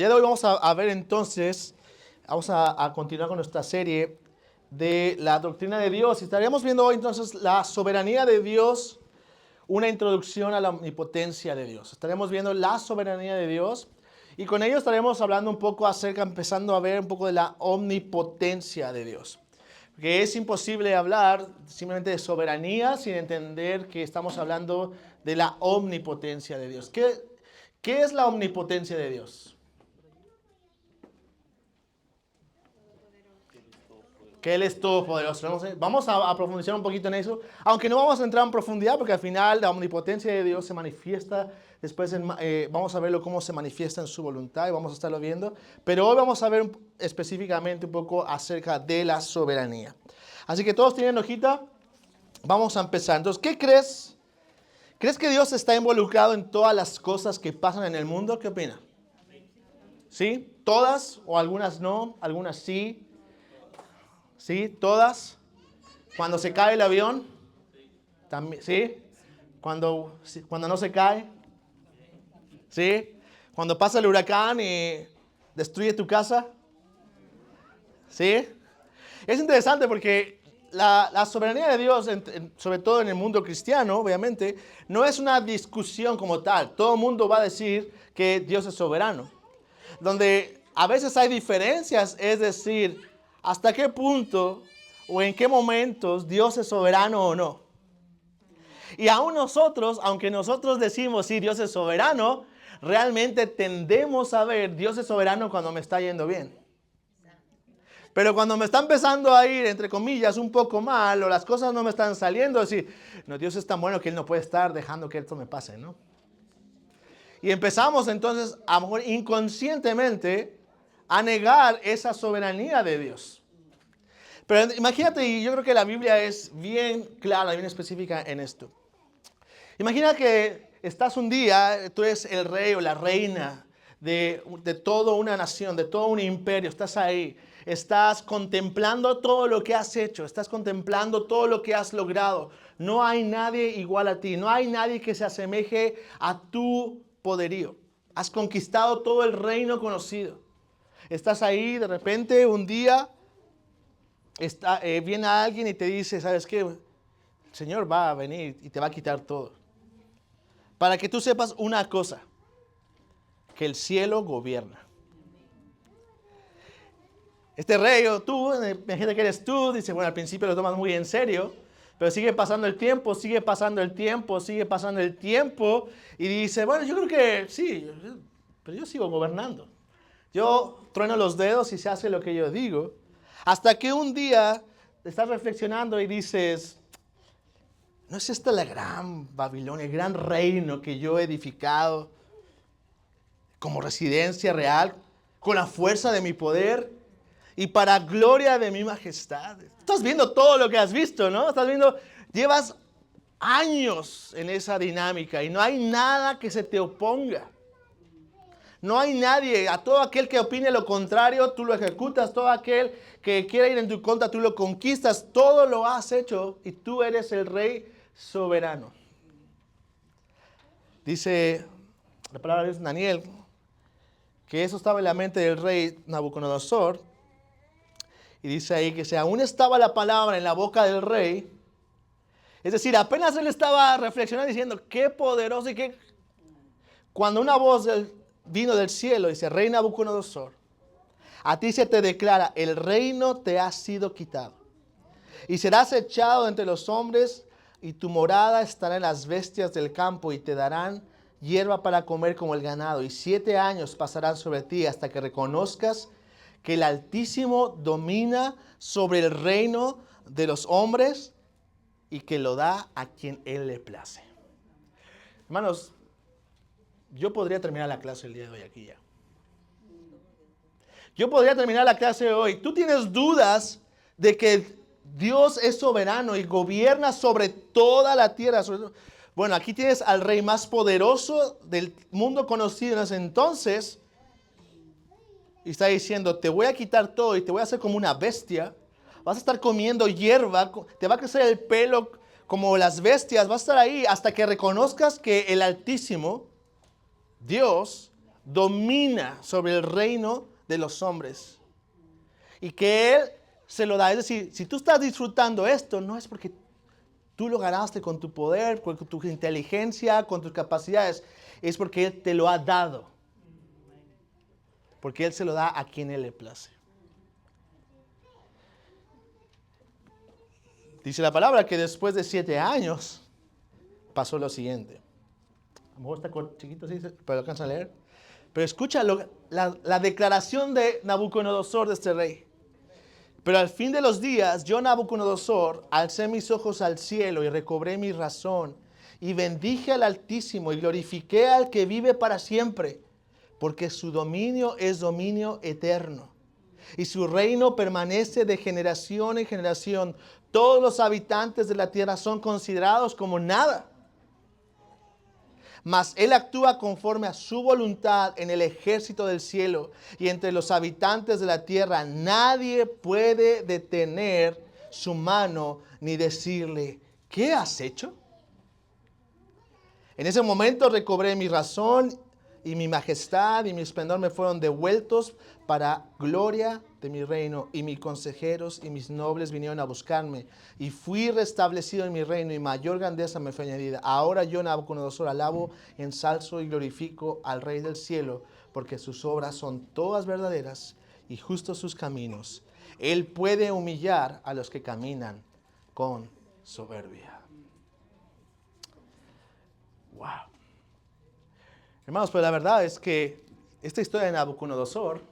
día de hoy vamos a ver entonces, vamos a continuar con nuestra serie de la doctrina de Dios. Y estaríamos viendo hoy entonces la soberanía de Dios, una introducción a la omnipotencia de Dios. Estaremos viendo la soberanía de Dios y con ello estaremos hablando un poco acerca, empezando a ver un poco de la omnipotencia de Dios. Porque es imposible hablar simplemente de soberanía sin entender que estamos hablando de la omnipotencia de Dios. ¿Qué es la omnipotencia de Dios? Que Él es todopoderoso. Vamos a profundizar un poquito en eso, aunque no vamos a entrar en profundidad porque al final la omnipotencia de Dios se manifiesta, después vamos a verlo cómo se manifiesta en su voluntad y vamos a estarlo viendo, pero hoy vamos a ver específicamente un poco acerca de la soberanía. Así que todos tienen hojita, vamos a empezar. Entonces, ¿qué crees? ¿Crees que Dios está involucrado en todas las cosas que pasan en el mundo? ¿Qué opina? ¿Sí? ¿Todas o algunas no? ¿Algunas sí? ¿Sí? ¿Todas? Cuando se cae el avión, también, ¿sí? Cuando no se cae, ¿sí? Cuando pasa el huracán y destruye tu casa, ¿sí? Es interesante porque la soberanía de Dios, sobre todo en el mundo cristiano, obviamente, no es una discusión como tal. Todo el mundo va a decir que Dios es soberano. Donde a veces hay diferencias, es decir, hasta qué punto o en qué momentos Dios es soberano o no. Y aún nosotros, aunque nosotros decimos sí, Dios es soberano, realmente tendemos a ver Dios es soberano cuando me está yendo bien. Pero cuando me está empezando a ir, entre comillas, un poco mal o las cosas no me están saliendo, decir, no, Dios es tan bueno que Él no puede estar dejando que esto me pase, ¿no? Y empezamos entonces, a lo mejor inconscientemente, a negar esa soberanía de Dios. Pero imagínate, y yo creo que la Biblia es bien clara, bien específica en esto. Imagina que estás un día, tú eres el rey o la reina de toda una nación, de todo un imperio, estás ahí, estás contemplando todo lo que has hecho, estás contemplando todo lo que has logrado. No hay nadie igual a ti, no hay nadie que se asemeje a tu poderío. Has conquistado todo el reino conocido. Estás ahí, de repente, un día, viene alguien y te dice, ¿sabes qué? El Señor va a venir y te va a quitar todo. Para que tú sepas una cosa, que el cielo gobierna. Este rey o tú, imagínate que eres tú, dice, bueno, al principio lo tomas muy en serio, pero sigue pasando el tiempo, sigue pasando el tiempo, sigue pasando el tiempo, y dice, bueno, yo creo que sí, pero yo sigo gobernando. Yo trueno los dedos y se hace lo que yo digo, hasta que un día estás reflexionando y dices, ¿no es esta la gran Babilonia, el gran reino que yo he edificado como residencia real, con la fuerza de mi poder y para gloria de mi majestad? Estás viendo todo lo que has visto, ¿no? Estás viendo, llevas años en esa dinámica y no hay nada que se te oponga. No hay nadie, a todo aquel que opine lo contrario, tú lo ejecutas, todo aquel que quiera ir en tu contra, tú lo conquistas, todo lo has hecho y tú eres el rey soberano. Dice la palabra de Dios en Daniel que eso estaba en la mente del rey Nabucodonosor. Y dice ahí que si aún estaba la palabra en la boca del rey, es decir, apenas él estaba reflexionando diciendo, qué poderoso y qué... Cuando una voz vino del cielo, dice, rey Nabucodonosor, a ti se te declara, el reino te ha sido quitado. Y serás echado entre los hombres y tu morada estará en las bestias del campo y te darán hierba para comer como el ganado. Y 7 años pasarán sobre ti hasta que reconozcas que el Altísimo domina sobre el reino de los hombres y que lo da a quien Él le place. Hermanos, yo podría terminar la clase el día de hoy aquí ya. Yo podría terminar la clase de hoy. ¿Tú tienes dudas de que Dios es soberano y gobierna sobre toda la tierra? Bueno, aquí tienes al rey más poderoso del mundo conocido en ese entonces. Y está diciendo, te voy a quitar todo y te voy a hacer como una bestia. Vas a estar comiendo hierba, te va a crecer el pelo como las bestias. Vas a estar ahí hasta que reconozcas que el Altísimo, Dios, domina sobre el reino de los hombres. Y que Él se lo da. Es decir, si tú estás disfrutando esto, no es porque tú lo ganaste con tu poder, con tu inteligencia, con tus capacidades. Es porque Él te lo ha dado. Porque Él se lo da a quien Él le place. Dice la palabra que después de 7 años pasó lo siguiente. A lo mejor está chiquito, ¿sí? Pero alcanza a leer. Pero escucha la declaración de Nabucodonosor, de este rey. Pero al fin de los días, yo, Nabucodonosor, alcé mis ojos al cielo y recobré mi razón. Y bendije al Altísimo y glorifiqué al que vive para siempre. Porque su dominio es dominio eterno. Y su reino permanece de generación en generación. Todos los habitantes de la tierra son considerados como nada. Mas Él actúa conforme a su voluntad en el ejército del cielo y entre los habitantes de la tierra. Nadie puede detener su mano ni decirle, ¿qué has hecho? En ese momento recobré mi razón y mi majestad y mi esplendor me fueron devueltos para gloria de mi reino, y mis consejeros y mis nobles vinieron a buscarme, y fui restablecido en mi reino, y mayor grandeza me fue añadida. Ahora yo, Nabucodonosor, alabo, ensalzo y glorifico al Rey del cielo, porque sus obras son todas verdaderas y justos sus caminos. Él puede humillar a los que caminan con soberbia. Wow. Hermanos, pues la verdad es que esta historia de Nabucodonosor,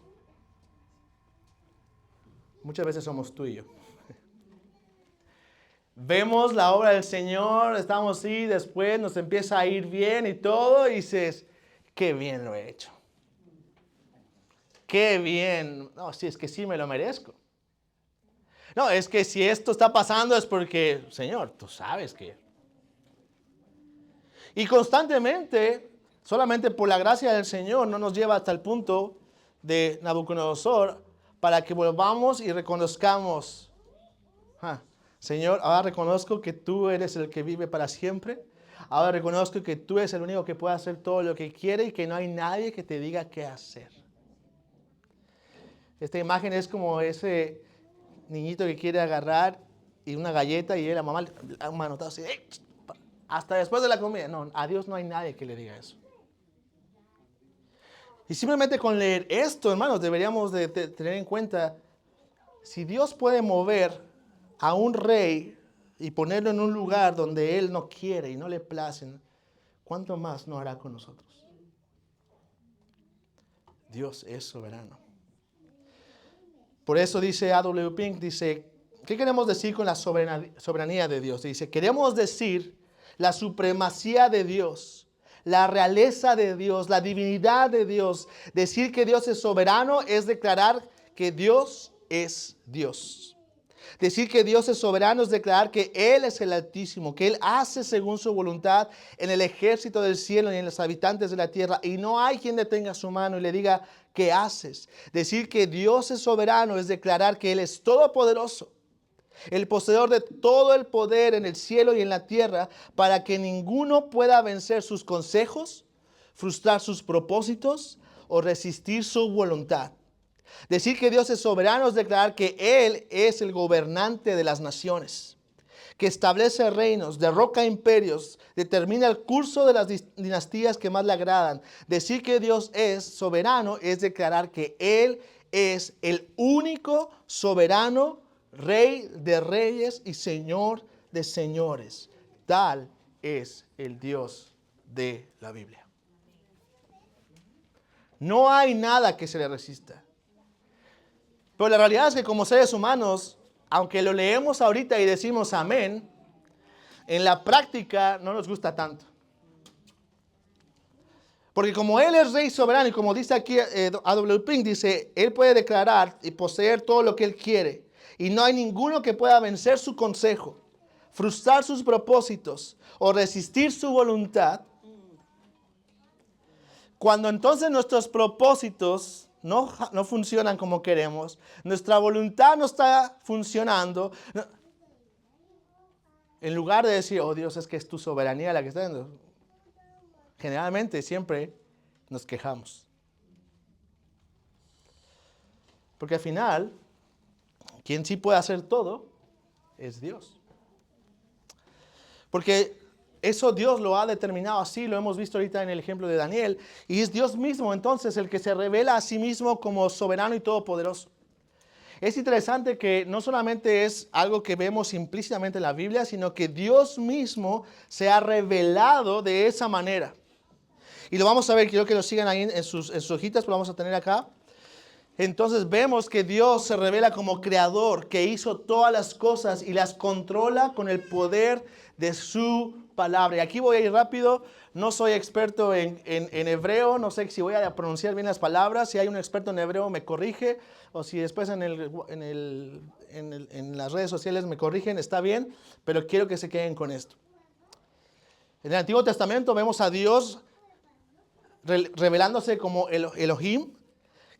muchas veces somos tú y yo. Vemos la obra del Señor, estamos así, después nos empieza a ir bien y todo, y dices, qué bien lo he hecho. Qué bien. No, sí, es que sí me lo merezco. No, es que si esto está pasando es porque, Señor, tú sabes que. Y constantemente, solamente por la gracia del Señor, no nos lleva hasta el punto de Nabucodonosor para que volvamos y reconozcamos, Señor, ahora reconozco que tú eres el que vive para siempre. Ahora reconozco que tú eres el único que puede hacer todo lo que quiere y que no hay nadie que te diga qué hacer. Esta imagen es como ese niñito que quiere agarrar y una galleta y la mamá le da un manotazo así, hasta después de la comida. No, a Dios no hay nadie que le diga eso. Y simplemente con leer esto, hermanos, deberíamos de tener en cuenta, si Dios puede mover a un rey y ponerlo en un lugar donde Él no quiere y no le placen, ¿cuánto más no hará con nosotros? Dios es soberano. Por eso dice A.W. Pink, dice, ¿qué queremos decir con la soberanía de Dios? Dice, queremos decir la supremacía de Dios, la realeza de Dios, la divinidad de Dios. Decir que Dios es soberano es declarar que Dios es Dios. Decir que Dios es soberano es declarar que Él es el Altísimo, que Él hace según su voluntad en el ejército del cielo y en los habitantes de la tierra. Y no hay quien detenga su mano y le diga, ¿qué haces? Decir que Dios es soberano es declarar que Él es todopoderoso, el poseedor de todo el poder en el cielo y en la tierra, para que ninguno pueda vencer sus consejos, frustrar sus propósitos o resistir su voluntad. Decir que Dios es soberano es declarar que Él es el gobernante de las naciones, que establece reinos, derroca imperios, determina el curso de las dinastías que más le agradan. Decir que Dios es soberano es declarar que Él es el único soberano, Rey de reyes y Señor de señores. Tal es el Dios de la Biblia. No hay nada que se le resista. Pero la realidad es que como seres humanos, aunque lo leemos ahorita y decimos amén, en la práctica no nos gusta tanto. Porque como Él es Rey soberano, y como dice aquí A.W. Pink, dice, Él puede declarar y poseer todo lo que Él quiere. Y no hay ninguno que pueda vencer su consejo, frustrar sus propósitos o resistir su voluntad. Cuando entonces nuestros propósitos no funcionan como queremos, nuestra voluntad no está funcionando, en lugar de decir, oh Dios, es que es tu soberanía la que está dando, generalmente siempre nos quejamos. Porque al final, quien sí puede hacer todo es Dios. Porque eso Dios lo ha determinado así, lo hemos visto ahorita en el ejemplo de Daniel. Y es Dios mismo entonces el que se revela a sí mismo como soberano y todopoderoso. Es interesante que no solamente es algo que vemos implícitamente en la Biblia, sino que Dios mismo se ha revelado de esa manera. Y lo vamos a ver, quiero que lo sigan ahí en sus hojitas, lo vamos a tener acá. Entonces vemos que Dios se revela como creador, que hizo todas las cosas y las controla con el poder de su palabra. Y aquí voy a ir rápido, no soy experto en hebreo, no sé si voy a pronunciar bien las palabras, si hay un experto en hebreo me corrige, o si después en las redes sociales me corrigen, está bien, pero quiero que se queden con esto. En el Antiguo Testamento vemos a Dios revelándose como Elohim,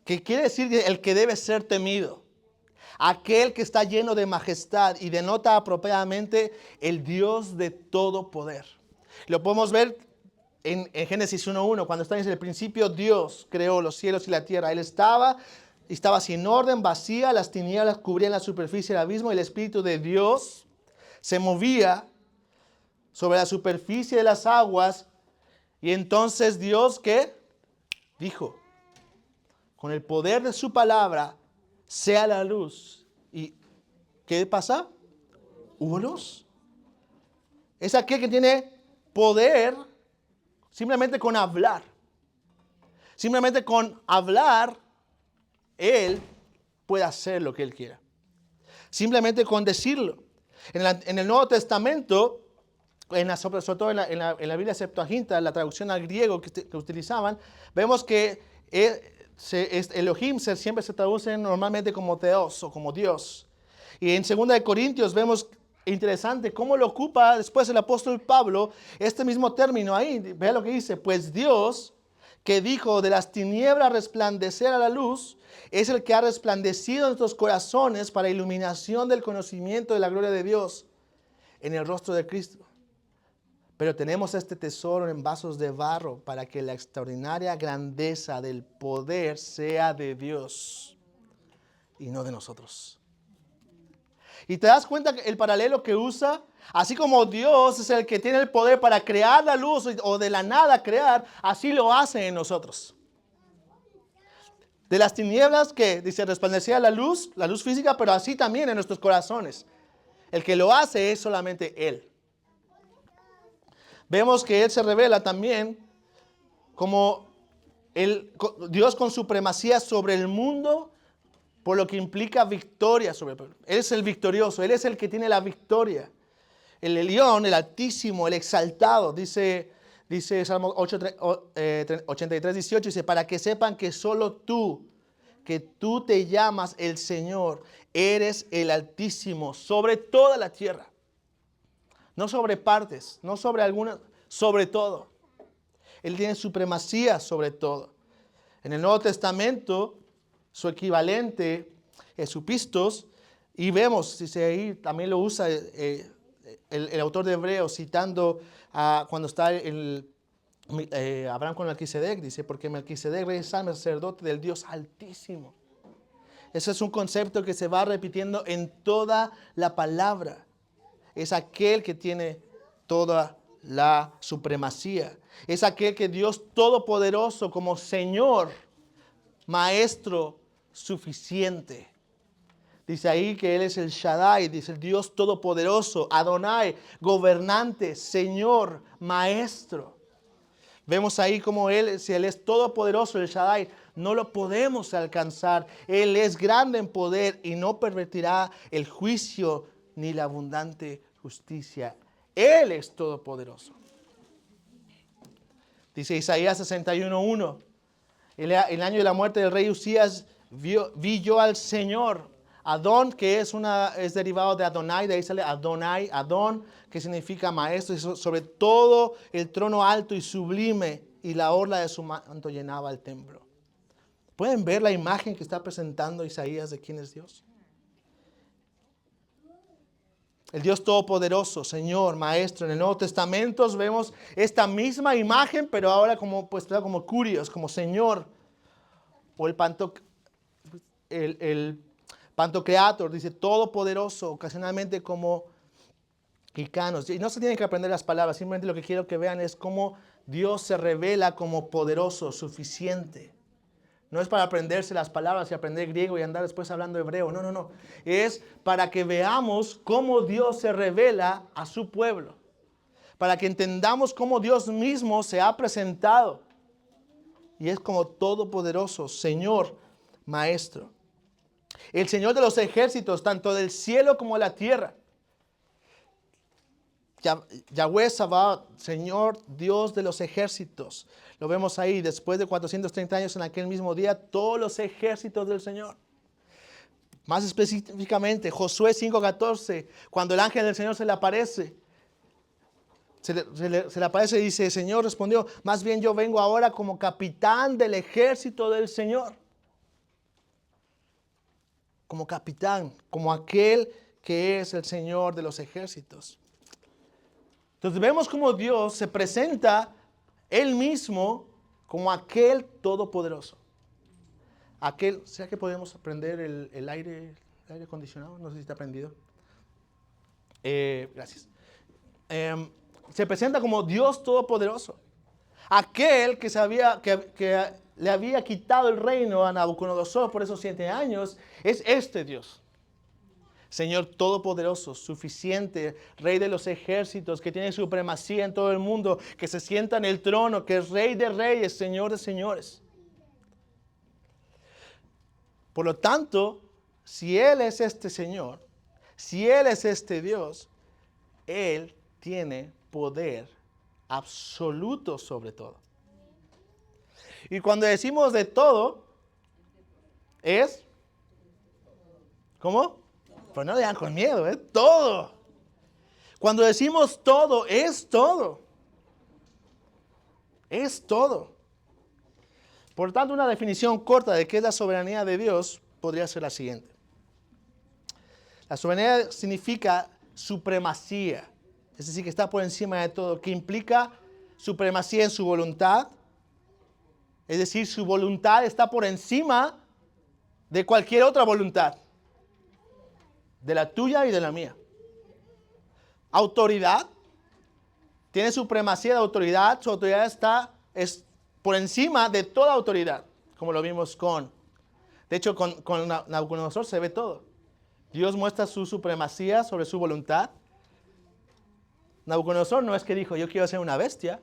que quiere decir el que debe ser temido, aquel que está lleno de majestad y denota apropiadamente el Dios de todo poder. Lo podemos ver en Génesis 1:1, cuando está en el principio Dios creó los cielos y la tierra. Él estaba sin orden, vacía, las tinieblas cubrían la superficie del abismo y el Espíritu de Dios se movía sobre la superficie de las aguas. Y entonces Dios, ¿qué? Dijo, con el poder de su palabra, sea la luz. ¿Y qué pasa? Hubo luz. Es aquel que tiene poder simplemente con hablar. Simplemente con hablar, Él puede hacer lo que Él quiera. Simplemente con decirlo. En el Nuevo Testamento, sobre todo en la Biblia Septuaginta, la traducción al griego que utilizaban, vemos que Elohim siempre se traduce normalmente como Theos o como Dios. Y en 2 de Corintios vemos interesante cómo lo ocupa después el apóstol Pablo este mismo término ahí. Vea lo que dice, pues Dios que dijo de las tinieblas resplandecer a la luz, es el que ha resplandecido en nuestros corazones para iluminación del conocimiento de la gloria de Dios en el rostro de Cristo. Pero tenemos este tesoro en vasos de barro para que la extraordinaria grandeza del poder sea de Dios y no de nosotros. Y te das cuenta que el paralelo que usa, así como Dios es el que tiene el poder para crear la luz o de la nada crear, así lo hace en nosotros. De las tinieblas que dice resplandecía la luz física, pero así también en nuestros corazones. El que lo hace es solamente Él. Vemos que Él se revela también como Dios con supremacía sobre el mundo, por lo que implica victoria sobre el pueblo. Él es el victorioso, Él es el que tiene la victoria. El Elión, el Altísimo, el Exaltado, dice Salmo 83, 18, dice, para que sepan que solo tú, que tú te llamas el Señor, eres el Altísimo sobre toda la tierra. No sobre partes, no sobre algunas, sobre todo. Él tiene supremacía sobre todo. En el Nuevo Testamento, su equivalente es su pistos, y vemos, dice ahí, también lo usa el autor de Hebreos, citando cuando está Abraham con Melquisedec, dice, porque Melquisedec, rey salmo, sacerdote del Dios Altísimo. Ese es un concepto que se va repitiendo en toda la palabra. Es aquel que tiene toda la supremacía. Es aquel que Dios Todopoderoso como Señor, Maestro suficiente. Dice ahí que Él es el Shaddai, dice el Dios Todopoderoso, Adonai, gobernante, Señor, Maestro. Vemos ahí como si Él es todopoderoso, el Shaddai, no lo podemos alcanzar. Él es grande en poder y no pervertirá el juicio ni la abundante justicia. Él es todopoderoso. Dice Isaías 61:1. El año de la muerte del rey Usías vi yo al Señor. Adón, que es derivado de Adonai, de ahí sale Adonai, Adón, que significa maestro, y sobre todo el trono alto y sublime, y la orla de su manto llenaba el templo. ¿Pueden ver la imagen que está presentando Isaías de quién es Dios? El Dios Todopoderoso, Señor, Maestro. En el Nuevo Testamento vemos esta misma imagen, pero ahora como curios, como Señor. O el el Pantocrator, dice todopoderoso, ocasionalmente como Icanos. Y no se tienen que aprender las palabras, simplemente lo que quiero que vean es cómo Dios se revela como poderoso, suficiente. No es para aprenderse las palabras y aprender griego y andar después hablando hebreo. No, no, no. Es para que veamos cómo Dios se revela a su pueblo. Para que entendamos cómo Dios mismo se ha presentado. Y es como todopoderoso, Señor, Maestro. El Señor de los ejércitos, tanto del cielo como de la tierra. Yahweh Sabaoth, Señor Dios de los ejércitos. Lo vemos ahí, después de 430 años en aquel mismo día, todos los ejércitos del Señor. Más específicamente, Josué 5:14, cuando el ángel del Señor se le aparece. Se le aparece y dice, el Señor respondió, más bien yo vengo ahora como capitán del ejército del Señor. Como capitán, como aquel que es el Señor de los ejércitos. Entonces vemos cómo Dios se presenta Él mismo como aquel todopoderoso. Aquel, ¿será que podemos prender el aire acondicionado? No sé si está prendido. Gracias. Se presenta como Dios todopoderoso. Aquel que le había quitado el reino a Nabucodonosor por esos 7 años, es este Dios. Señor todopoderoso, suficiente, Rey de los ejércitos, que tiene supremacía en todo el mundo, que se sienta en el trono, que es Rey de reyes, Señor de señores. Por lo tanto, si Él es este Señor, si Él es este Dios, Él tiene poder absoluto sobre todo. Y cuando decimos de todo, es, ¿cómo? Pues no digan con miedo, es todo. Cuando decimos todo, es todo. Es todo. Por tanto, una definición corta de qué es la soberanía de Dios podría ser la siguiente. La soberanía significa supremacía, es decir, que está por encima de todo, que implica supremacía en su voluntad, es decir, su voluntad está por encima de cualquier otra voluntad, de la tuya y de la mía. Autoridad, tiene supremacía de autoridad, su autoridad es por encima de toda autoridad, como lo vimos de hecho con Nabucodonosor se ve todo. Dios muestra su supremacía sobre su voluntad. Nabucodonosor no es que dijo, yo quiero ser una bestia.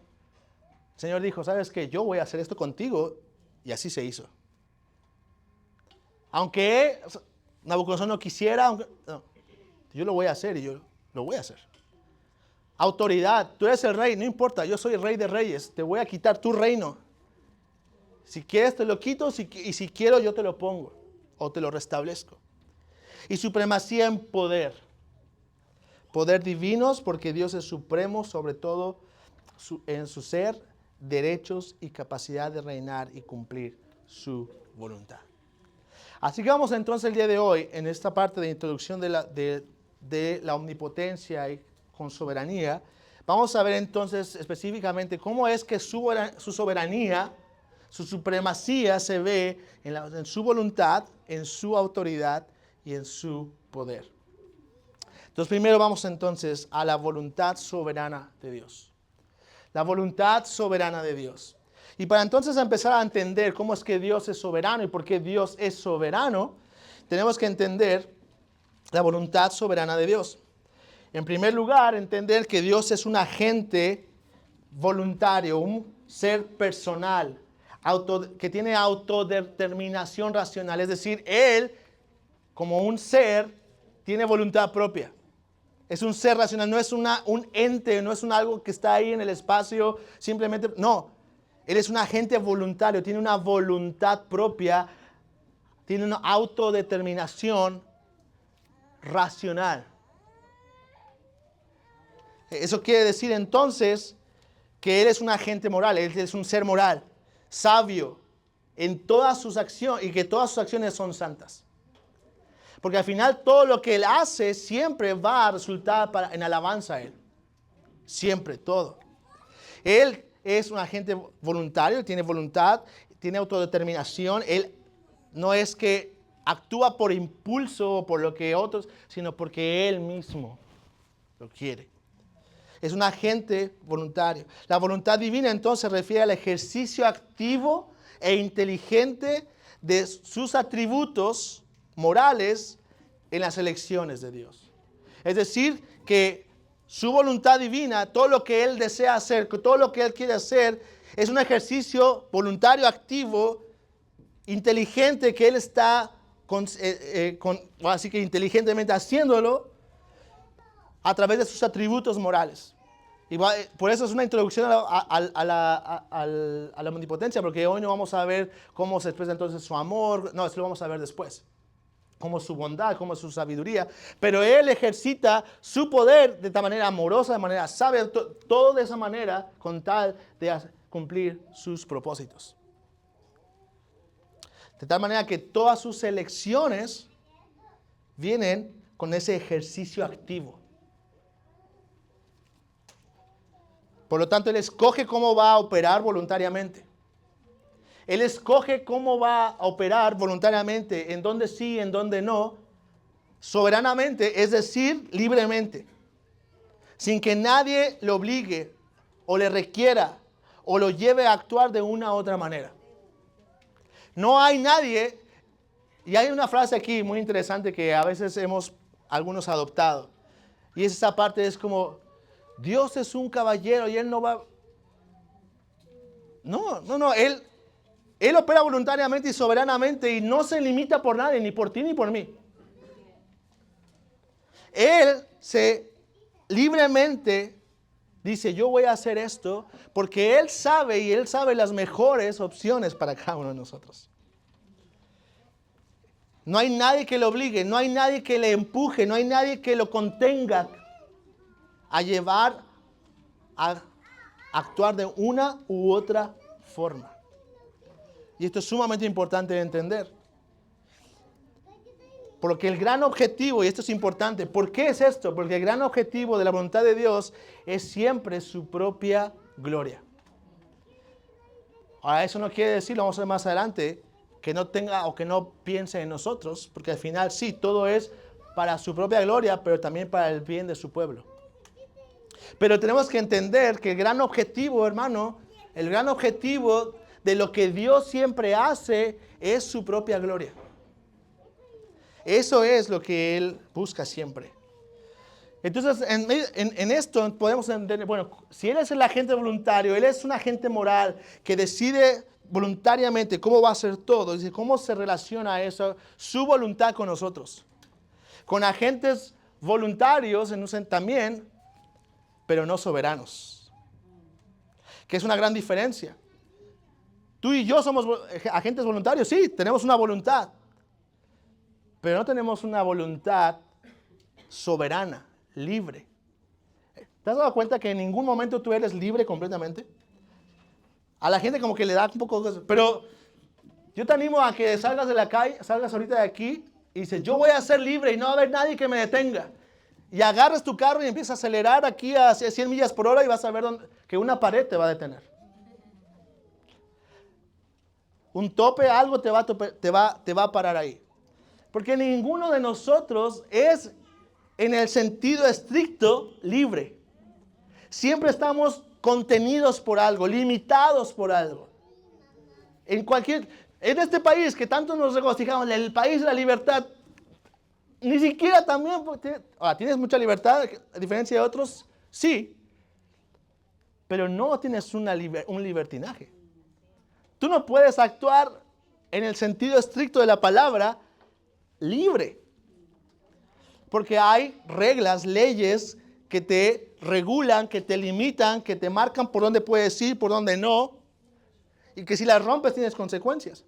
El Señor dijo, ¿sabes qué? Yo voy a hacer esto contigo, y así se hizo. Aunque Nabucodonosor no quisiera, no, yo lo voy a hacer y yo lo voy a hacer. Autoridad, tú eres el rey, no importa, yo soy el rey de reyes, te voy a quitar tu reino. Si quieres te lo quito y si quiero yo te lo pongo o te lo restablezco. Y supremacía en poder. Poder divinos porque Dios es supremo sobre todo en su ser, derechos y capacidad de reinar y cumplir su voluntad. Así que vamos entonces el día de hoy en esta parte de introducción de la omnipotencia y con soberanía. Vamos a ver entonces específicamente cómo es que su soberanía, su supremacía se ve en su voluntad, en su autoridad y en su poder. Entonces primero vamos entonces a la voluntad soberana de Dios. La voluntad soberana de Dios. Y para entonces empezar a entender cómo es que Dios es soberano y por qué Dios es soberano, tenemos que entender la voluntad soberana de Dios. En primer lugar, entender que Dios es un agente voluntario, un ser personal, que tiene autodeterminación racional. Es decir, Él, como un ser, tiene voluntad propia. Es un ser racional, no es un ente, no es algo que está ahí en el espacio, simplemente, no. Él es un agente voluntario, tiene una voluntad propia, tiene una autodeterminación racional. Eso quiere decir entonces que Él es un agente moral, Él es un ser moral, sabio en todas sus acciones y que todas sus acciones son santas. Porque al final todo lo que Él hace siempre va a resultar en alabanza a Él. Siempre, todo. Él es un agente voluntario, tiene voluntad, tiene autodeterminación. Él no es que actúa por impulso o por lo que otros, sino porque Él mismo lo quiere. Es un agente voluntario. La voluntad divina entonces se refiere al ejercicio activo e inteligente de sus atributos morales en las elecciones de Dios. Es decir, que su voluntad divina, todo lo que Él desea hacer, todo lo que Él quiere hacer, es un ejercicio voluntario, activo, inteligente, que Él está así que inteligentemente haciéndolo a través de sus atributos morales. Y por eso es una introducción a la omnipotencia, porque hoy no vamos a ver cómo se expresa entonces su amor, no, eso lo vamos a ver después. Como su bondad, como su sabiduría, pero Él ejercita su poder de esta manera amorosa, de manera sabia, todo de esa manera, con tal de cumplir sus propósitos. De tal manera que todas sus elecciones vienen con ese ejercicio activo. Por lo tanto, Él escoge cómo va a operar voluntariamente. Él escoge cómo va a operar voluntariamente, en dónde sí, en dónde no, soberanamente, es decir, libremente, sin que nadie le obligue o le requiera o lo lleve a actuar de una u otra manera. No hay nadie, y hay una frase aquí muy interesante que a veces hemos algunos adoptado, y esa parte es como, Dios es un caballero y Él no va... No, Él opera voluntariamente y soberanamente y no se limita por nadie, ni por ti ni por mí. Él se libremente dice, yo voy a hacer esto porque Él sabe y Él sabe las mejores opciones para cada uno de nosotros. No hay nadie que lo obligue, no hay nadie que le empuje, no hay nadie que lo contenga a llevar a actuar de una u otra forma. Y esto es sumamente importante de entender. Porque el gran objetivo, y esto es importante, ¿por qué es esto? Porque el gran objetivo de la voluntad de Dios es siempre su propia gloria. Ahora, eso no quiere decir, lo vamos a ver más adelante, que no tenga o que no piense en nosotros, porque al final sí, todo es para su propia gloria, pero también para el bien de su pueblo. Pero tenemos que entender que el gran objetivo, hermano, el gran objetivo de lo que Dios siempre hace es su propia gloria. Eso es lo que Él busca siempre. Entonces, en esto podemos entender, bueno, si Él es el agente voluntario, Él es un agente moral que decide voluntariamente cómo va a hacer todo, dice, cómo se relaciona eso, su voluntad con nosotros. Con agentes voluntarios también, pero no soberanos. Que es una gran diferencia. Tú y yo somos agentes voluntarios, sí, tenemos una voluntad, pero no tenemos una voluntad soberana, libre. ¿Te has dado cuenta que en ningún momento tú eres libre completamente? A la gente como que le da un poco de eso, pero yo te animo a que salgas de la calle, salgas ahorita de aquí y dices, yo voy a ser libre y no va a haber nadie que me detenga. Y agarras tu carro y empiezas a acelerar aquí a 100 millas por hora y vas a ver que una pared te va a detener. Un tope, algo te va a parar ahí. Porque ninguno de nosotros es en el sentido estricto libre. Siempre estamos contenidos por algo, limitados por algo. En este país que tanto nos regocijamos, el país de la libertad, ni siquiera también, ¿tienes mucha libertad a diferencia de otros? Sí, pero no tienes un libertinaje. Tú no puedes actuar en el sentido estricto de la palabra libre. Porque hay reglas, leyes que te regulan, que te limitan, que te marcan por dónde puedes ir, por dónde no. Y que si las rompes tienes consecuencias.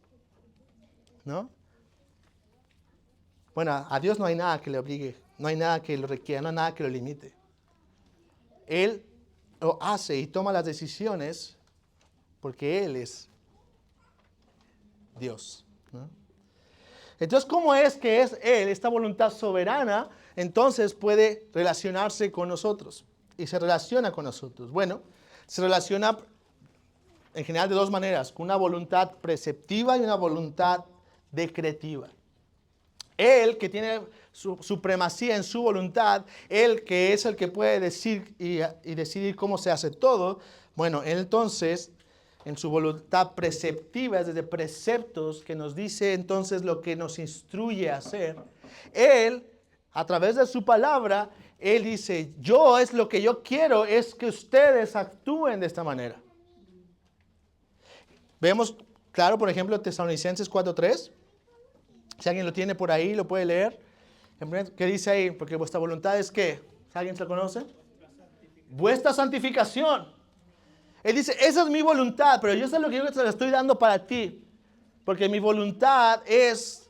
¿No? Bueno, a Dios no hay nada que le obligue, no hay nada que lo requiera, no hay nada que lo limite. Él lo hace y toma las decisiones porque Él es Dios, ¿no? Entonces, ¿cómo es que es Él, esta voluntad soberana, entonces puede relacionarse con nosotros? Y se relaciona con nosotros. Bueno, se relaciona en general de dos maneras, con una voluntad preceptiva y una voluntad decretiva. Él que tiene supremacía en su voluntad, Él que es el que puede decir y decidir cómo se hace todo, bueno, Él entonces, en su voluntad preceptiva, es desde preceptos que nos dice entonces lo que nos instruye a hacer, Él, a través de su palabra, Él dice, yo es lo que yo quiero, es que ustedes actúen de esta manera. Vemos, claro, por ejemplo, Tesalonicenses 4:3. Si alguien lo tiene por ahí, lo puede leer. ¿Qué dice ahí? Porque vuestra voluntad es ¿qué? ¿Alguien se lo conoce? Vuestra santificación. Él dice, esa es mi voluntad, pero yo sé lo que yo te lo estoy dando para ti. Porque mi voluntad es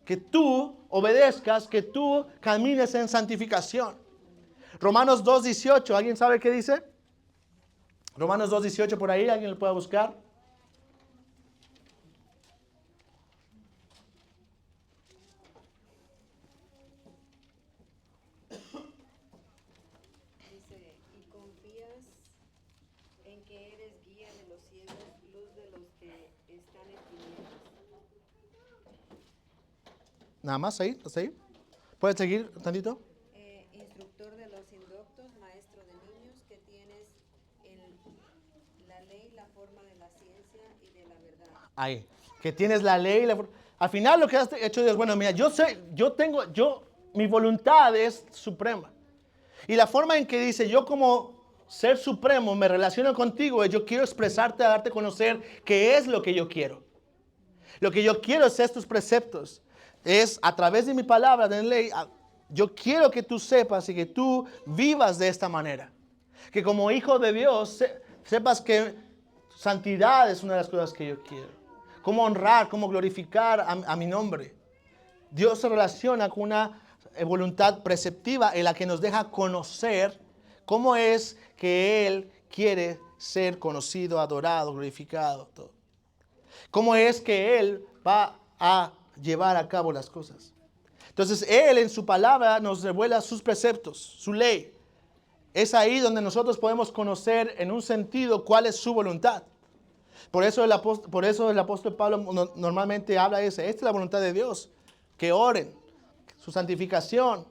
que tú obedezcas, que tú camines en santificación. Romanos 2:18, ¿alguien sabe qué dice? Romanos 2:18 por ahí, ¿alguien lo puede buscar? Dice, y confías en que eres guía de los ciegos, luz de los que están en tinieblas. Nada más ahí, ¿está ahí? ¿Puedes seguir tantito? Instructor de los indoctos, maestro de niños, que tienes en la ley la forma de la ciencia y de la verdad. Ahí, que tienes la ley. Al final lo que has hecho Dios, bueno, mira, mi voluntad es suprema. Y la forma en que dice, yo como ser supremo me relaciono contigo, es yo quiero expresarte, darte a conocer qué es lo que yo quiero. Lo que yo quiero es estos preceptos. Es a través de mi palabra, de ley, yo quiero que tú sepas y que tú vivas de esta manera. Que como hijo de Dios sepas que santidad es una de las cosas que yo quiero. Cómo honrar, cómo glorificar a mi nombre. Dios se relaciona con una voluntad preceptiva en la que nos deja conocer cómo es que Él quiere ser conocido, adorado, glorificado. Todo. Cómo es que Él va a llevar a cabo las cosas. Entonces Él en su palabra nos revela sus preceptos, su ley. Es ahí donde nosotros podemos conocer en un sentido cuál es su voluntad. Por eso el apóstol Pablo normalmente habla de esta es la voluntad de Dios, que oren, su santificación.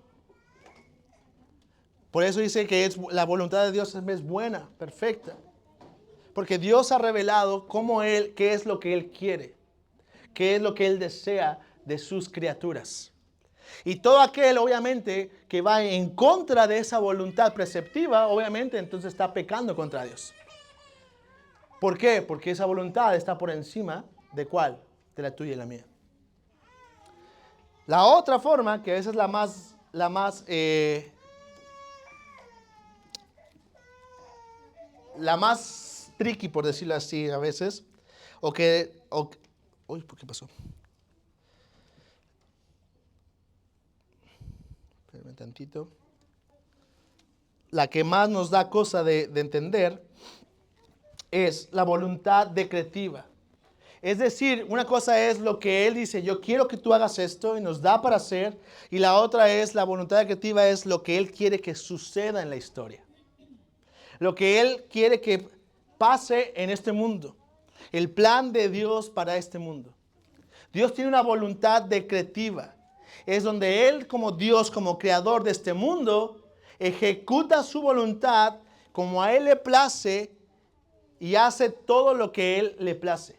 Por eso dice que la voluntad de Dios es buena, perfecta. Porque Dios ha revelado qué es lo que Él quiere, qué es lo que Él desea de sus criaturas. Y todo aquel, obviamente, que va en contra de esa voluntad preceptiva, obviamente, entonces está pecando contra Dios. ¿Por qué? Porque esa voluntad está por encima de ¿cuál? De la tuya y la mía. La otra forma, que esa es la más tricky, por decirlo así, a veces, uy, ¿por qué pasó? Espérame tantito. La que más nos da cosa de entender es la voluntad decretiva. Es decir, una cosa es lo que Él dice, yo quiero que tú hagas esto y nos da para hacer, y la otra es la voluntad decretiva, es lo que Él quiere que suceda en la historia. Lo que Él quiere que pase en este mundo. El plan de Dios para este mundo. Dios tiene una voluntad decretiva. Es donde Él como Dios, como creador de este mundo, ejecuta su voluntad como a Él le place y hace todo lo que Él le place.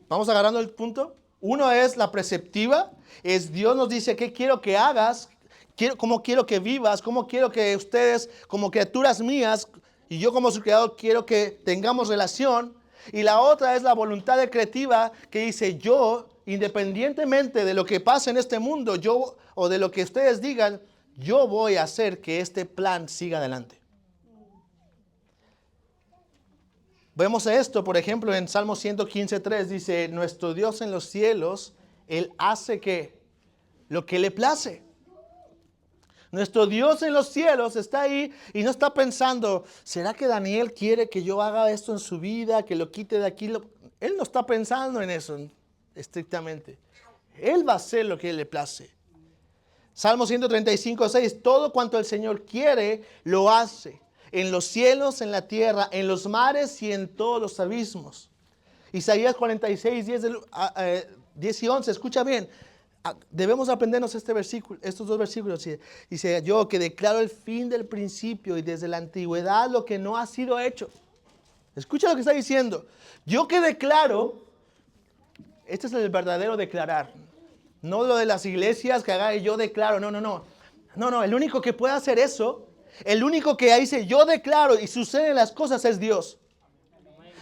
¿Vamos agarrando el punto? Uno es la preceptiva. Es Dios nos dice qué quiero que hagas, cómo quiero que vivas, cómo quiero que ustedes como criaturas mías y yo como su creador quiero que tengamos relación. Y la otra es la voluntad decretiva que dice yo, independientemente de lo que pase en este mundo, yo o de lo que ustedes digan, yo voy a hacer que este plan siga adelante. Vemos esto, por ejemplo, en Salmo 115:3 dice, nuestro Dios en los cielos, Él hace que lo que le place. Nuestro Dios en los cielos está ahí y no está pensando, ¿será que Daniel quiere que yo haga esto en su vida, que lo quite de aquí? Él no está pensando en eso estrictamente. Él va a hacer lo que Él le place. Salmo 135:6, todo cuanto el Señor quiere, lo hace. En los cielos, en la tierra, en los mares y en todos los abismos. Isaías 46:10 10 y 11, escucha bien. Debemos aprendernos estos dos versículos. Dice, yo que declaro el fin del principio y desde la antigüedad lo que no ha sido hecho. Escucha lo que está diciendo. Yo que declaro, este es el verdadero declarar. No lo de las iglesias que haga yo declaro, no, el único que puede hacer eso, el único que dice yo declaro y suceden las cosas es Dios.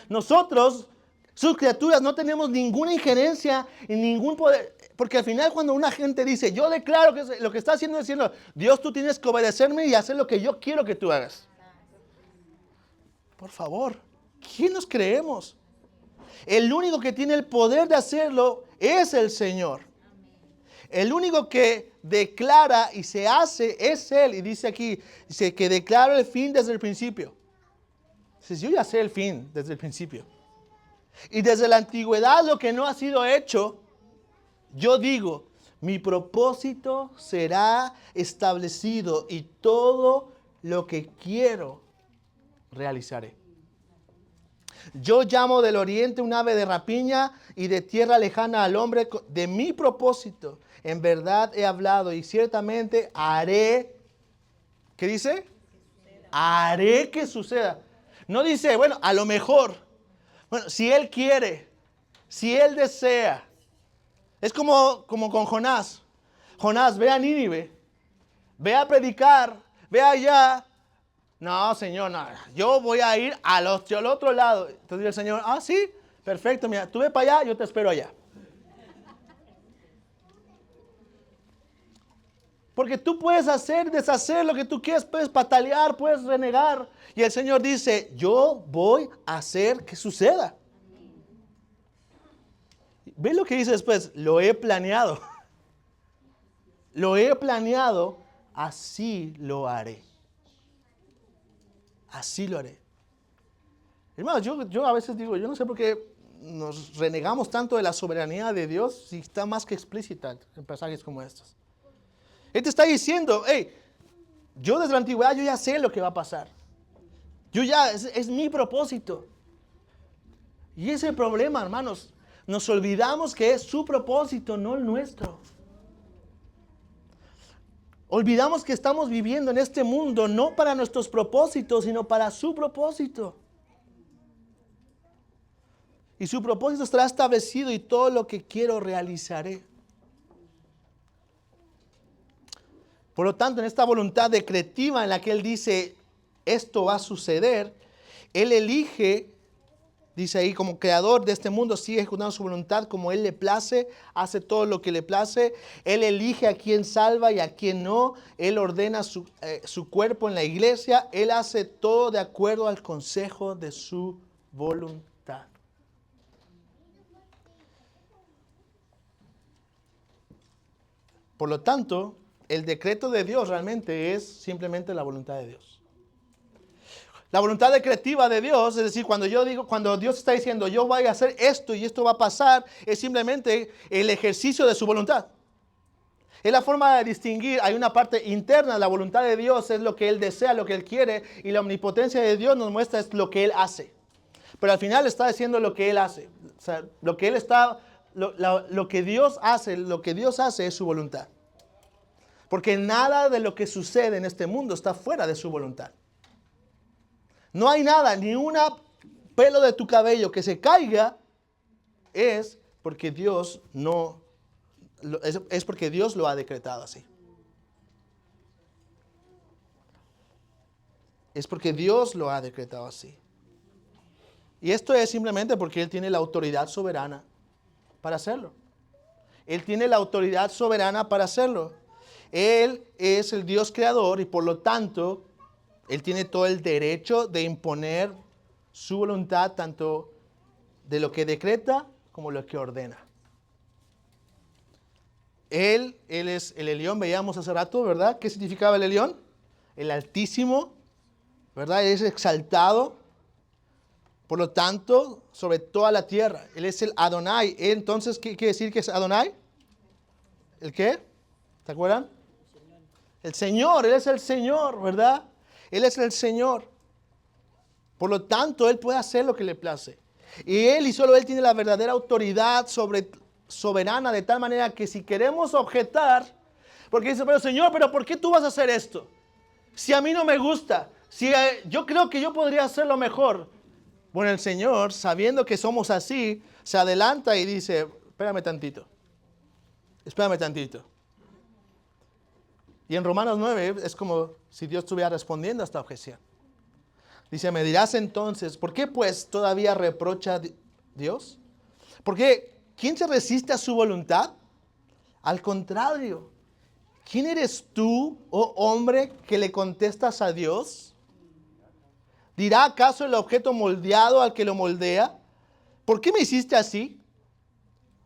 Nosotros, sus criaturas, no tenemos ninguna injerencia y ningún poder, porque al final cuando una gente dice yo declaro, que lo que está haciendo es diciendo, Dios, tú tienes que obedecerme y hacer lo que yo quiero que tú hagas. Por favor, ¿quién nos creemos? El único que tiene el poder de hacerlo es el Señor. El único que declara y se hace es Él. Y dice aquí, dice que declaro el fin desde el principio. Dice, yo ya sé el fin desde el principio. Y desde la antigüedad lo que no ha sido hecho, yo digo, mi propósito será establecido y todo lo que quiero realizaré. Yo llamo del oriente un ave de rapiña y de tierra lejana al hombre. De mi propósito en verdad he hablado y ciertamente haré. ¿Qué dice? Haré que suceda. No dice, bueno, a lo mejor. Bueno, si Él quiere, si Él desea. Es como con Jonás. Jonás, ve a Nínive, ve a predicar, ve allá. No, Señor, no, yo voy a ir al otro lado. Entonces el Señor, sí, perfecto, mira, tú ve para allá, yo te espero allá. Porque tú puedes hacer, deshacer lo que tú quieras, puedes patalear, puedes renegar. Y el Señor dice, yo voy a hacer que suceda. ¿Ves lo que dice después? Lo he planeado. Lo he planeado, así lo haré. Así lo haré. Hermanos, yo a veces digo, yo no sé por qué nos renegamos tanto de la soberanía de Dios si está más que explícita en pasajes como estos. Él te está diciendo, hey, yo desde la antigüedad yo ya sé lo que va a pasar. Es mi propósito. Y ese problema, hermanos, nos olvidamos que es su propósito, no el nuestro. Olvidamos que estamos viviendo en este mundo no para nuestros propósitos, sino para su propósito. Y su propósito estará establecido y todo lo que quiero realizaré. Por lo tanto, en esta voluntad decretiva en la que Él dice, esto va a suceder, Él elige, dice ahí, como creador de este mundo, sigue ejecutando su voluntad como Él le place, hace todo lo que le place. Él elige a quien salva y a quien no. Él ordena su cuerpo en la iglesia. Él hace todo de acuerdo al consejo de su voluntad. Por lo tanto, el decreto de Dios realmente es simplemente la voluntad de Dios. La voluntad decretiva de Dios, es decir, cuando Dios está diciendo yo voy a hacer esto y esto va a pasar, es simplemente el ejercicio de su voluntad. Es la forma de distinguir, hay una parte interna, la voluntad de Dios es lo que Él desea, lo que Él quiere, y la omnipotencia de Dios nos muestra es lo que Él hace. Pero al final está diciendo lo que Él hace. O sea, lo que Dios hace es su voluntad. Porque nada de lo que sucede en este mundo está fuera de su voluntad. No hay nada, ni un pelo de tu cabello que se caiga, es porque Dios es porque Dios lo ha decretado así. Es porque Dios lo ha decretado así. Y esto es simplemente porque Él tiene la autoridad soberana para hacerlo. Él tiene la autoridad soberana para hacerlo. Él es el Dios creador y por lo tanto, Él tiene todo el derecho de imponer su voluntad, tanto de lo que decreta como lo que ordena. Él es el Elión, veíamos hace rato, ¿verdad? ¿Qué significaba el Elión? El Altísimo, ¿verdad? Él es exaltado, por lo tanto, sobre toda la tierra. Él es el Adonai. Entonces, ¿qué quiere decir que es Adonai? ¿El qué? ¿Se acuerdan? El Señor, Él es el Señor, ¿verdad? Él es el Señor. Por lo tanto, Él puede hacer lo que le place. Y Él y solo Él tiene la verdadera autoridad sobre soberana de tal manera que si queremos objetar, porque dice, pero Señor, ¿pero por qué tú vas a hacer esto? Si a mí no me gusta, si yo creo que yo podría hacerlo mejor. Bueno, el Señor, sabiendo que somos así, se adelanta y dice, espérame tantito. Y en Romanos 9 es como si Dios estuviera respondiendo a esta objeción. Dice, me dirás entonces, ¿por qué pues todavía reprocha Dios? Porque ¿quién se resiste a su voluntad? Al contrario, ¿quién eres tú, oh hombre, que le contestas a Dios? ¿Dirá acaso el objeto moldeado al que lo moldea? ¿Por qué me hiciste así?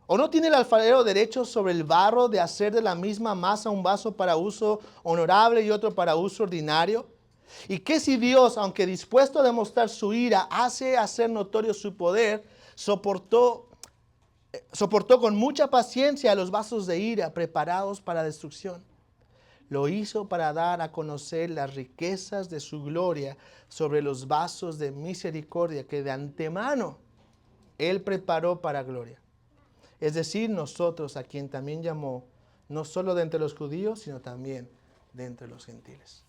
¿O no tiene el alfarero derecho sobre el barro de hacer de la misma masa un vaso para uso honorable y otro para uso ordinario? ¿Y qué si Dios, aunque dispuesto a demostrar su ira, hace hacer notorio su poder, soportó con mucha paciencia los vasos de ira preparados para destrucción? Lo hizo para dar a conocer las riquezas de su gloria sobre los vasos de misericordia que de antemano Él preparó para gloria. Es decir, nosotros, a quien también llamó, no solo de entre los judíos, sino también de entre los gentiles.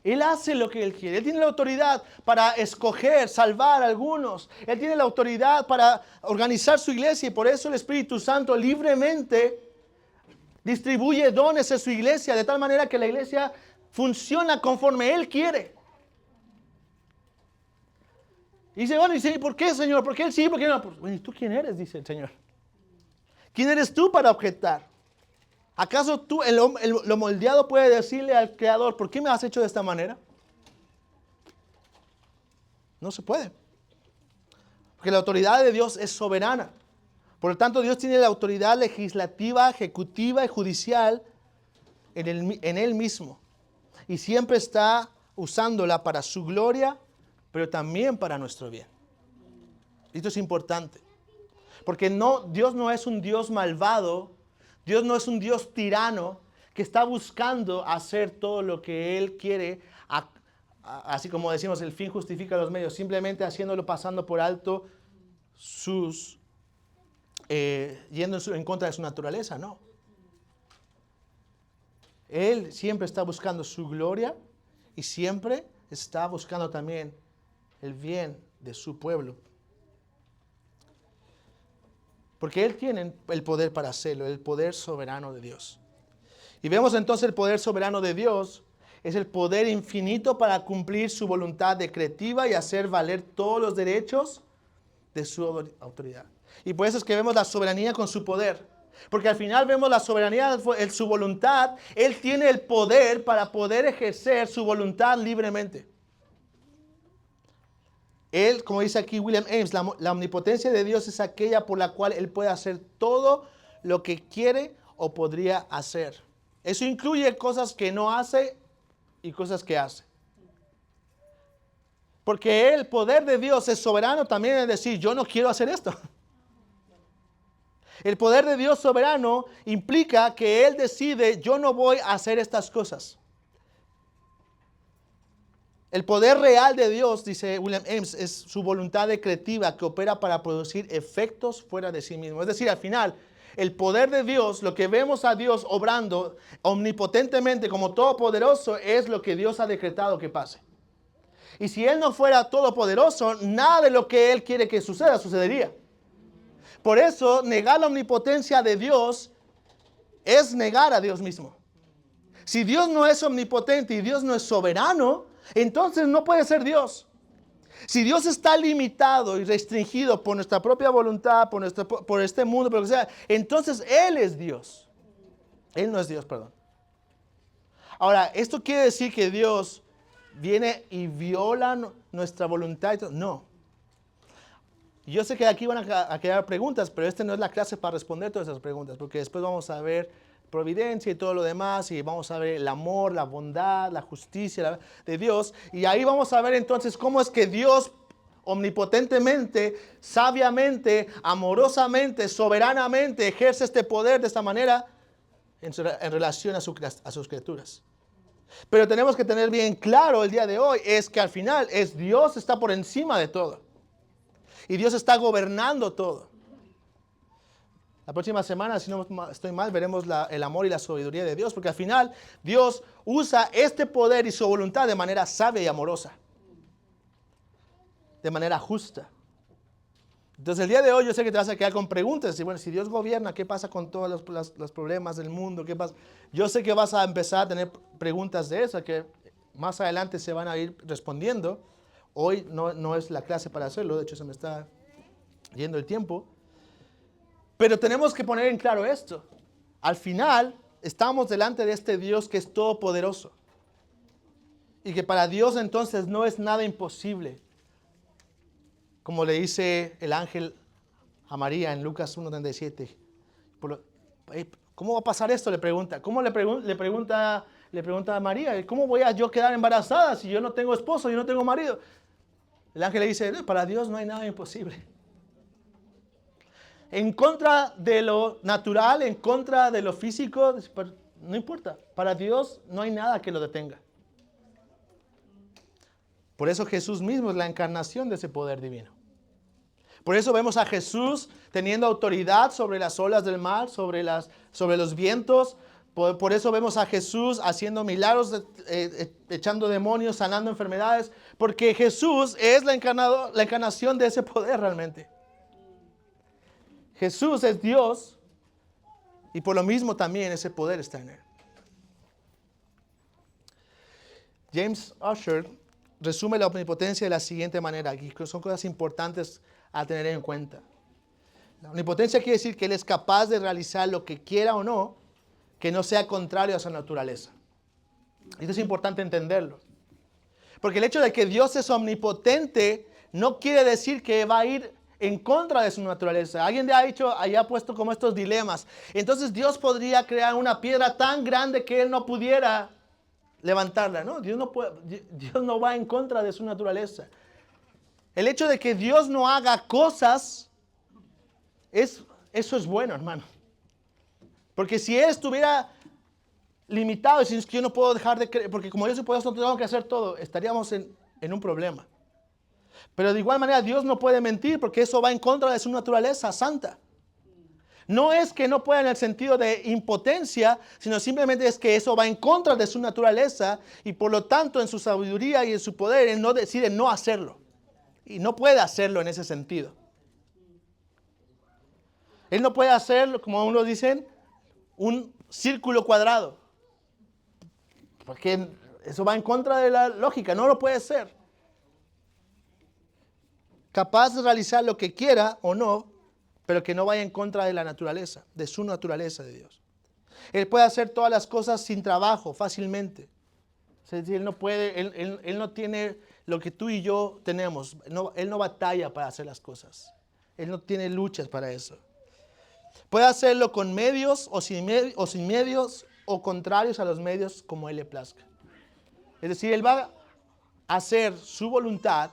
Él hace lo que Él quiere. Él tiene la autoridad para escoger, salvar a algunos. Él tiene la autoridad para organizar su iglesia y por eso el Espíritu Santo libremente distribuye dones en su iglesia de tal manera que la iglesia funciona conforme Él quiere. Y dice, bueno, ¿y por qué, Señor? ¿Por qué Él sí? ¿Por qué no? Pues, bueno, ¿y tú quién eres? Dice el Señor. ¿Quién eres tú para objetar? ¿Acaso tú, lo moldeado, puede decirle al Creador, ¿por qué me has hecho de esta manera? No se puede. Porque la autoridad de Dios es soberana. Por lo tanto, Dios tiene la autoridad legislativa, ejecutiva y judicial en Él mismo. Y siempre está usándola para su gloria, pero también para nuestro bien. Esto es importante. Porque Dios no es un Dios malvado, Dios no es un Dios tirano que está buscando hacer todo lo que Él quiere, así como decimos, el fin justifica los medios, simplemente haciéndolo pasando por alto yendo en contra de su naturaleza, no. Él siempre está buscando su gloria y siempre está buscando también el bien de su pueblo. Porque Él tiene el poder para hacerlo, el poder soberano de Dios. Y vemos entonces el poder soberano de Dios es el poder infinito para cumplir su voluntad decretiva y hacer valer todos los derechos de su autoridad. Y por eso es que vemos la soberanía con su poder. Porque al final vemos la soberanía en su voluntad. Él tiene el poder para poder ejercer su voluntad libremente. Él, como dice aquí William Ames, la omnipotencia de Dios es aquella por la cual Él puede hacer todo lo que quiere o podría hacer. Eso incluye cosas que no hace y cosas que hace. Porque el poder de Dios es soberano también es decir, yo no quiero hacer esto. El poder de Dios soberano implica que Él decide, yo no voy a hacer estas cosas. El poder real de Dios, dice William Ames, es su voluntad decretiva que opera para producir efectos fuera de sí mismo. Es decir, al final, el poder de Dios, lo que vemos a Dios obrando omnipotentemente como todopoderoso, es lo que Dios ha decretado que pase. Y si Él no fuera todopoderoso, nada de lo que Él quiere que suceda, sucedería. Por eso, negar la omnipotencia de Dios es negar a Dios mismo. Si Dios no es omnipotente y Dios no es soberano, entonces no puede ser Dios. Si Dios está limitado y restringido por nuestra propia voluntad, por este mundo, por lo que sea, entonces Él es Dios. Él no es Dios, perdón. Ahora, ¿esto quiere decir que Dios viene y viola nuestra voluntad? No. Yo sé que aquí van a quedar preguntas, pero esta no es la clase para responder todas esas preguntas, porque después vamos a ver providencia y todo lo demás, y vamos a ver el amor, la bondad, la justicia de Dios, y ahí vamos a ver entonces cómo es que Dios omnipotentemente, sabiamente, amorosamente, soberanamente ejerce este poder de esta manera en relación a sus criaturas. Pero tenemos que tener bien claro el día de hoy, es que al final Dios está por encima de todo. Y Dios está gobernando todo. La próxima semana, si no estoy mal, veremos el amor y la sabiduría de Dios, porque al final Dios usa este poder y su voluntad de manera sabia y amorosa, de manera justa. Entonces el día de hoy yo sé que te vas a quedar con preguntas. Y bueno, si Dios gobierna, ¿qué pasa con todos los problemas del mundo? ¿Qué pasa? Yo sé que vas a empezar a tener preguntas de eso, que más adelante se van a ir respondiendo. Hoy no es la clase para hacerlo, de hecho se me está yendo el tiempo. Pero tenemos que poner en claro esto. Al final estamos delante de este Dios que es todopoderoso. Y que para Dios entonces no es nada imposible. Como le dice el ángel a María en Lucas 1:37. ¿Cómo va a pasar esto? Le pregunta. ¿Cómo le pregunta a María? ¿Cómo voy a yo quedar embarazada si yo no tengo esposo, yo no tengo marido? El ángel le dice, para Dios no hay nada imposible. En contra de lo natural, en contra de lo físico, no importa. Para Dios no hay nada que lo detenga. Por eso Jesús mismo es la encarnación de ese poder divino. Por eso vemos a Jesús teniendo autoridad sobre las olas del mar, sobre los vientos. Por eso vemos a Jesús haciendo milagros, echando demonios, sanando enfermedades. Porque Jesús es la encarnación de ese poder realmente. Jesús es Dios y por lo mismo también ese poder está en él. James Ussher resume la omnipotencia de la siguiente manera, y son cosas importantes a tener en cuenta. La omnipotencia quiere decir que Él es capaz de realizar lo que quiera o no, que no sea contrario a su naturaleza. Esto es importante entenderlo. Porque el hecho de que Dios es omnipotente no quiere decir que va a ir en contra de su naturaleza. Alguien ha puesto como estos dilemas. Entonces Dios podría crear una piedra tan grande que Él no pudiera levantarla. No, Dios no va en contra de su naturaleza. El hecho de que Dios no haga cosas, eso es bueno, hermano. Porque si Él estuviera limitado, si yo no puedo dejar de creer, porque como yo soy poderoso, tengo que hacer todo, estaríamos en un problema. Pero de igual manera Dios no puede mentir porque eso va en contra de su naturaleza santa. No es que no pueda en el sentido de impotencia, sino simplemente es que eso va en contra de su naturaleza y por lo tanto en su sabiduría y en su poder Él no decide no hacerlo. Y no puede hacerlo en ese sentido. Él no puede hacer, como unos dicen, un círculo cuadrado. Porque eso va en contra de la lógica, no lo puede hacer. Capaz de realizar lo que quiera o no, pero que no vaya en contra de la naturaleza, de su naturaleza de Dios. Él puede hacer todas las cosas sin trabajo, fácilmente. Es decir, Él no tiene lo que tú y yo tenemos. Él no batalla para hacer las cosas. Él no tiene luchas para eso. Puede hacerlo con medios o sin medios o contrarios a los medios como Él le plazca. Es decir, Él va a hacer su voluntad.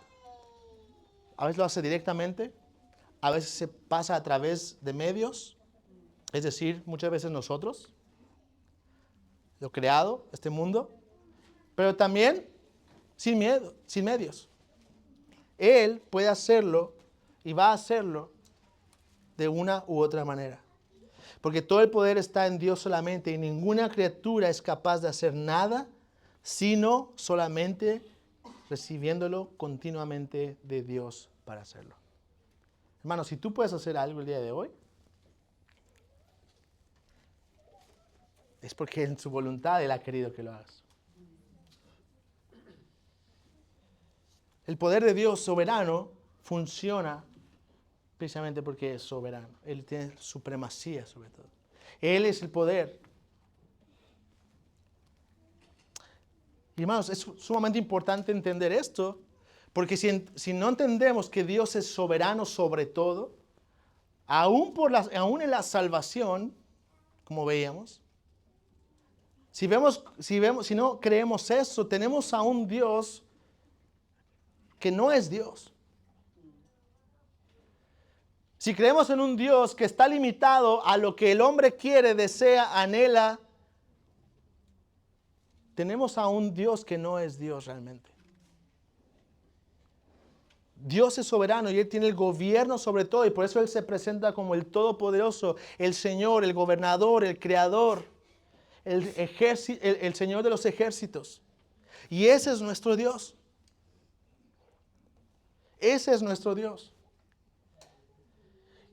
A veces lo hace directamente, a veces se pasa a través de medios, es decir, muchas veces nosotros, lo creado, este mundo, pero también sin miedo, sin medios. Él puede hacerlo y va a hacerlo de una u otra manera. Porque todo el poder está en Dios solamente y ninguna criatura es capaz de hacer nada, sino solamente recibiéndolo continuamente de Dios para hacerlo. Hermano, si tú puedes hacer algo el día de hoy, es porque en su voluntad Él ha querido que lo hagas. El poder de Dios soberano funciona precisamente porque es soberano. Él tiene supremacía sobre todo. Él es el poder. Y hermanos, es sumamente importante entender esto, porque si no entendemos que Dios es soberano sobre todo, aún en la salvación, como veíamos, si no creemos eso, tenemos a un Dios que no es Dios. Si creemos en un Dios que está limitado a lo que el hombre quiere, desea, anhela, tenemos a un Dios que no es Dios realmente. Dios es soberano y Él tiene el gobierno sobre todo, y por eso Él se presenta como el Todopoderoso, el Señor, el Gobernador, el Creador, el Señor de los ejércitos. Y ese es nuestro Dios. Ese es nuestro Dios.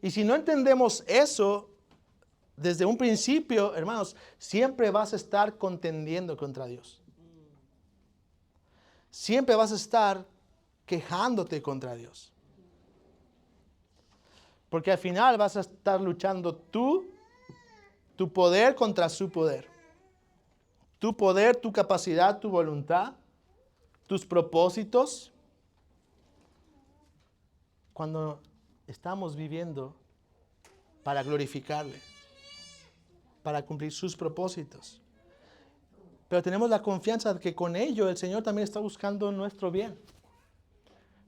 Y si no entendemos eso desde un principio, hermanos, siempre vas a estar contendiendo contra Dios. Siempre vas a estar quejándote contra Dios. Porque al final vas a estar luchando tu poder contra su poder. Tu poder, tu capacidad, tu voluntad, tus propósitos. Cuando estamos viviendo para glorificarle, para cumplir sus propósitos. Pero tenemos la confianza de que con ello el Señor también está buscando nuestro bien.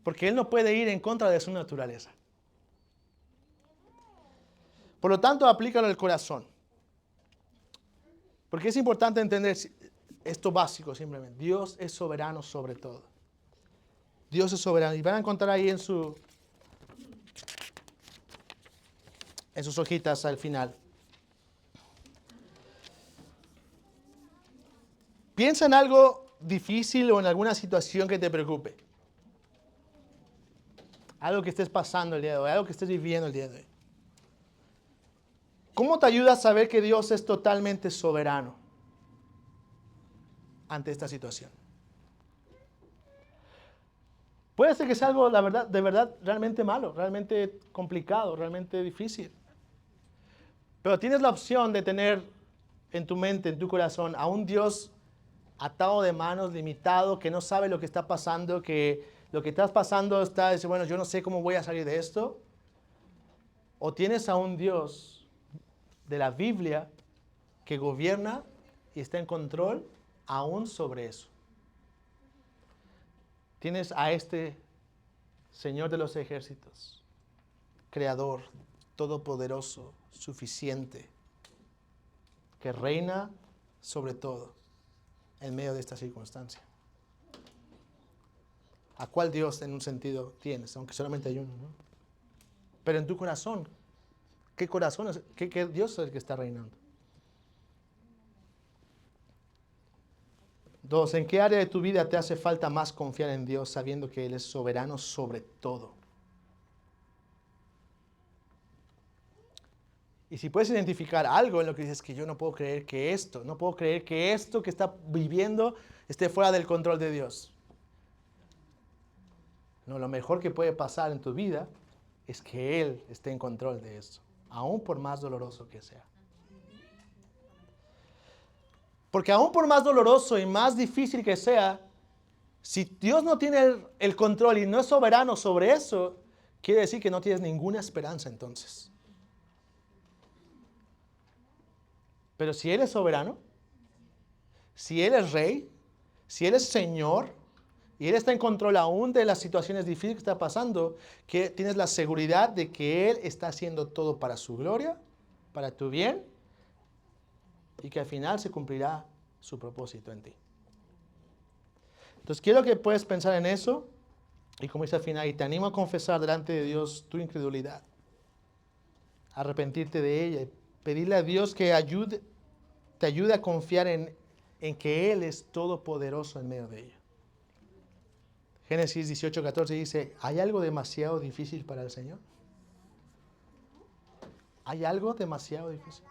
Porque Él no puede ir en contra de su naturaleza. Por lo tanto, aplícalo al corazón. Porque es importante entender esto básico simplemente. Dios es soberano sobre todo. Dios es soberano. Y van a encontrar ahí en sus hojitas al final. Piensa en algo difícil o en alguna situación que te preocupe. Algo que estés pasando el día de hoy, algo que estés viviendo el día de hoy. ¿Cómo te ayuda a saber que Dios es totalmente soberano ante esta situación? Puede ser que sea algo, la verdad, de verdad, realmente malo, realmente complicado, realmente difícil. Pero tienes la opción de tener en tu mente, en tu corazón, a un Dios atado de manos, limitado, que no sabe lo que está pasando, que lo que estás pasando está, dice, bueno, yo no sé cómo voy a salir de esto. O tienes a un Dios de la Biblia que gobierna y está en control aún sobre eso. Tienes a este Señor de los ejércitos, Creador, todopoderoso, suficiente, que reina sobre todo en medio de esta circunstancia. ¿A cuál Dios en un sentido tienes? Aunque solamente hay uno, ¿no? Pero en tu corazón, ¿qué corazón es? ¿Qué Dios es el que está reinando? Dos, ¿en qué área de tu vida te hace falta más confiar en Dios sabiendo que Él es soberano sobre todo? Y si puedes identificar algo en lo que dices que yo no puedo creer que esto que está viviendo esté fuera del control de Dios. No, lo mejor que puede pasar en tu vida es que Él esté en control de eso, aún por más doloroso que sea. Porque aún por más doloroso y más difícil que sea, si Dios no tiene el control y no es soberano sobre eso, quiere decir que no tienes ninguna esperanza entonces. Pero si Él es soberano, si Él es rey, si Él es Señor, y Él está en control aún de las situaciones difíciles que está pasando, que tienes la seguridad de que Él está haciendo todo para su gloria, para tu bien, y que al final se cumplirá su propósito en ti. Entonces quiero que puedas pensar en eso, y como dice al final, y te animo a confesar delante de Dios tu incredulidad, arrepentirte de ella, y pedirle a Dios que te ayude a confiar en que Él es todopoderoso en medio de ella. Génesis 18:14 dice, ¿hay algo demasiado difícil para el Señor? ¿Hay algo demasiado difícil?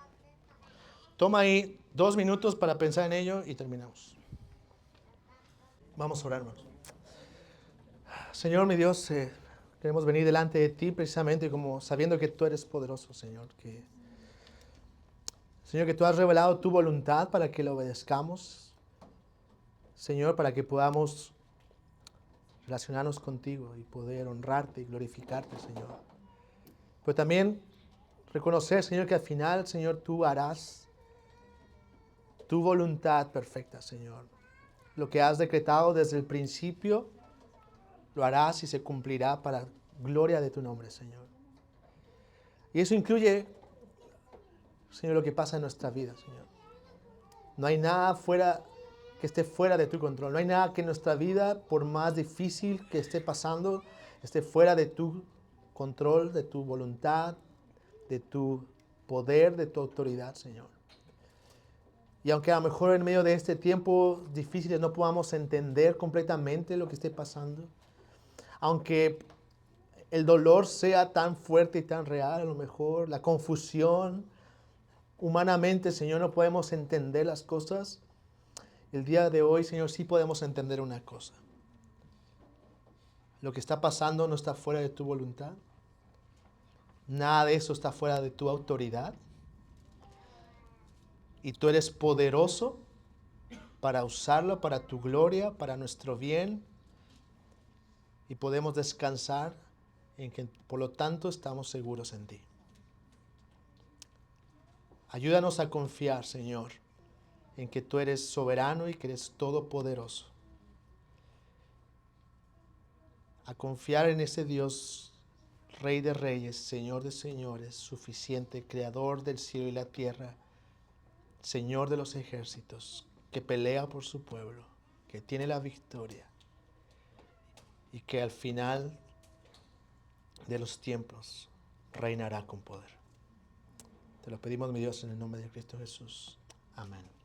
Toma ahí 2 minutos para pensar en ello y terminamos. Vamos a orar, hermanos. Señor, mi Dios, queremos venir delante de ti precisamente como sabiendo que tú eres poderoso, Señor. Señor, que tú has revelado tu voluntad para que lo obedezcamos. Señor, para que podamos relacionarnos contigo y poder honrarte y glorificarte, Señor. Pero también reconocer, Señor, que al final, Señor, tú harás tu voluntad perfecta, Señor. Lo que has decretado desde el principio, lo harás y se cumplirá para gloria de tu nombre, Señor. Y eso incluye, Señor, lo que pasa en nuestra vida, Señor. No hay nada que esté fuera de tu control. No hay nada que en nuestra vida, por más difícil que esté pasando, esté fuera de tu control, de tu voluntad, de tu poder, de tu autoridad, Señor. Y aunque a lo mejor en medio de este tiempo difícil no podamos entender completamente lo que esté pasando, aunque el dolor sea tan fuerte y tan real, a lo mejor la confusión, humanamente, Señor, no podemos entender las cosas. El día de hoy, Señor, sí podemos entender una cosa. Lo que está pasando no está fuera de tu voluntad. Nada de eso está fuera de tu autoridad. Y tú eres poderoso para usarlo para tu gloria, para nuestro bien. Y podemos descansar en que, por lo tanto, estamos seguros en ti. Ayúdanos a confiar, Señor, en que tú eres soberano y que eres todopoderoso. A confiar en ese Dios, Rey de reyes, Señor de señores, suficiente, Creador del cielo y la tierra, Señor de los ejércitos, que pelea por su pueblo, que tiene la victoria y que al final de los tiempos reinará con poder. Te lo pedimos, mi Dios, en el nombre de Cristo Jesús. Amén.